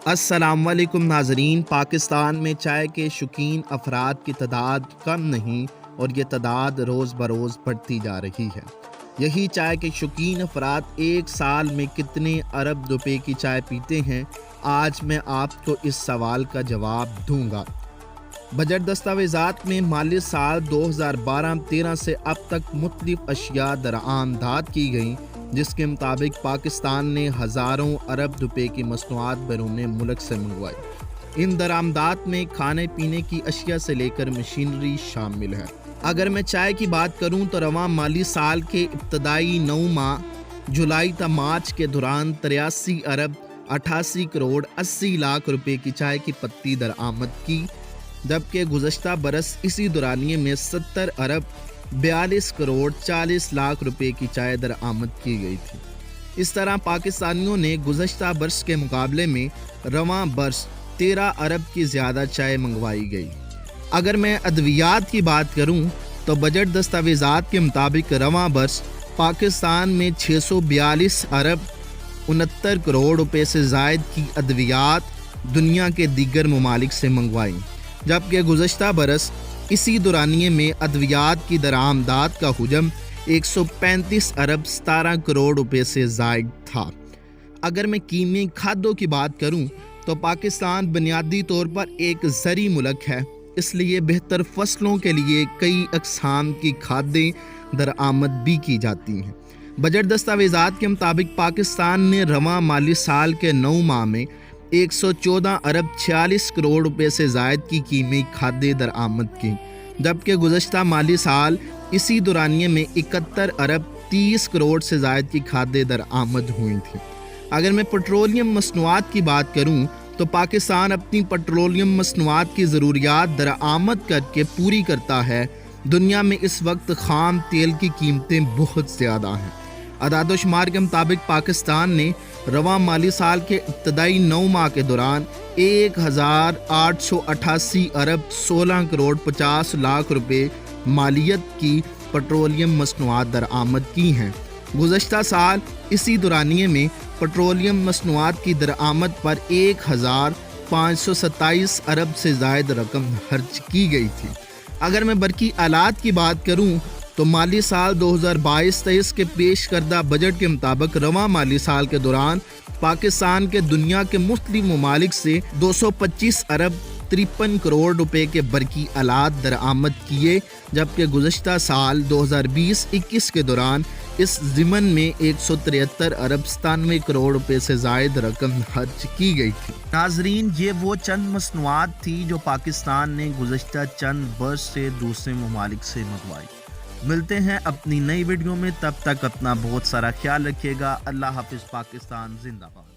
السلام علیکم ناظرین۔ پاکستان میں چائے کے شوقین افراد کی تعداد کم نہیں اور یہ تعداد روز بروز بڑھتی جا رہی ہے۔ یہی چائے کے شوقین افراد ایک سال میں کتنے ارب روپے کی چائے پیتے ہیں، آج میں آپ کو اس سوال کا جواب دوں گا۔ بجٹ دستاویزات میں مالی سال 2012-13 سے اب تک مختلف اشیاء درآمدات کی گئیں، جس کے مطابق پاکستان نے ہزاروں ارب روپے کی مصنوعات بیرون ملک سے منگوائی۔ ان درآمدات میں کھانے پینے کی اشیاء سے لے کر مشینری شامل ہے۔ اگر میں چائے کی بات کروں تو رواں مالی سال کے ابتدائی 9 ماہ جولائی تا مارچ کے دوران 83 ارب 88 کروڑ 80 لاکھ روپے کی چائے کی پتی درآمد کی، جبکہ گزشتہ برس اسی دورانیے میں 70 ارب 42 کروڑ 40 لاکھ روپے کی چائے درآمد کی گئی تھی۔ اس طرح پاکستانیوں نے گزشتہ برس کے مقابلے میں رواں برس 13 ارب کی زیادہ چائے منگوائی گئی۔ اگر میں ادویات کی بات کروں تو بجٹ دستاویزات کے مطابق رواں برس پاکستان میں 642 ارب 69 کروڑ روپے سے زائد کی ادویات دنیا کے دیگر ممالک سے منگوائیں، جبکہ گزشتہ برس اسی دورانیے میں ادویات کی درآمدات کا حجم 135 ارب 17 کروڑ روپے سے زائد تھا۔ اگر میں کیمیائی کھادوں کی بات کروں تو پاکستان بنیادی طور پر ایک زرعی ملک ہے، اس لیے بہتر فصلوں کے لیے کئی اقسام کی کھادیں درآمد بھی کی جاتی ہیں۔ بجٹ دستاویزات کے مطابق پاکستان نے رواں مالی سال کے 9 ماہ میں 114 ارب 46 کروڑ روپے سے زائد کی کیمیائی کھادیں درآمد کی، جبکہ گزشتہ مالی سال اسی دورانیے میں 71 ارب 30 کروڑ سے زائد کی کھادیں درآمد ہوئی تھیں۔ اگر میں پٹرولیم مصنوعات کی بات کروں تو پاکستان اپنی پٹرولیم مصنوعات کی ضروریات درآمد کر کے پوری کرتا ہے۔ دنیا میں اس وقت خام تیل کی قیمتیں بہت زیادہ ہیں۔ اعداد و شمار کے مطابق پاکستان نے رواں مالی سال کے ابتدائی 9 ماہ کے دوران 1888 ارب 16 کروڑ 50 لاکھ روپے مالیت کی پٹرولیم مصنوعات درآمد کی ہیں۔ گزشتہ سال اسی دورانیے میں پٹرولیم مصنوعات کی درآمد پر 1527 ارب سے زائد رقم خرچ کی گئی تھی۔ اگر میں برقی آلات کی بات کروں تو مالی سال 2022-23 کے پیش کردہ بجٹ کے مطابق رواں مالی سال کے دوران پاکستان کے دنیا کے مختلف ممالک سے 225 ارب 53 کروڑ روپے کے برقی آلات درآمد کیے، جبکہ گزشتہ سال 2020-21 کے دوران اس ضمن میں 173 ارب 97 کروڑ روپے سے زائد رقم خرچ کی گئی تھی۔ ناظرین، یہ وہ چند مصنوعات تھی جو پاکستان نے گزشتہ چند برس سے دوسرے ممالک سے منگوائی۔ ملتے ہیں اپنی نئی ویڈیو میں، تب تک اپنا بہت سارا خیال رکھیے گا۔ اللہ حافظ۔ پاکستان زندہ باد۔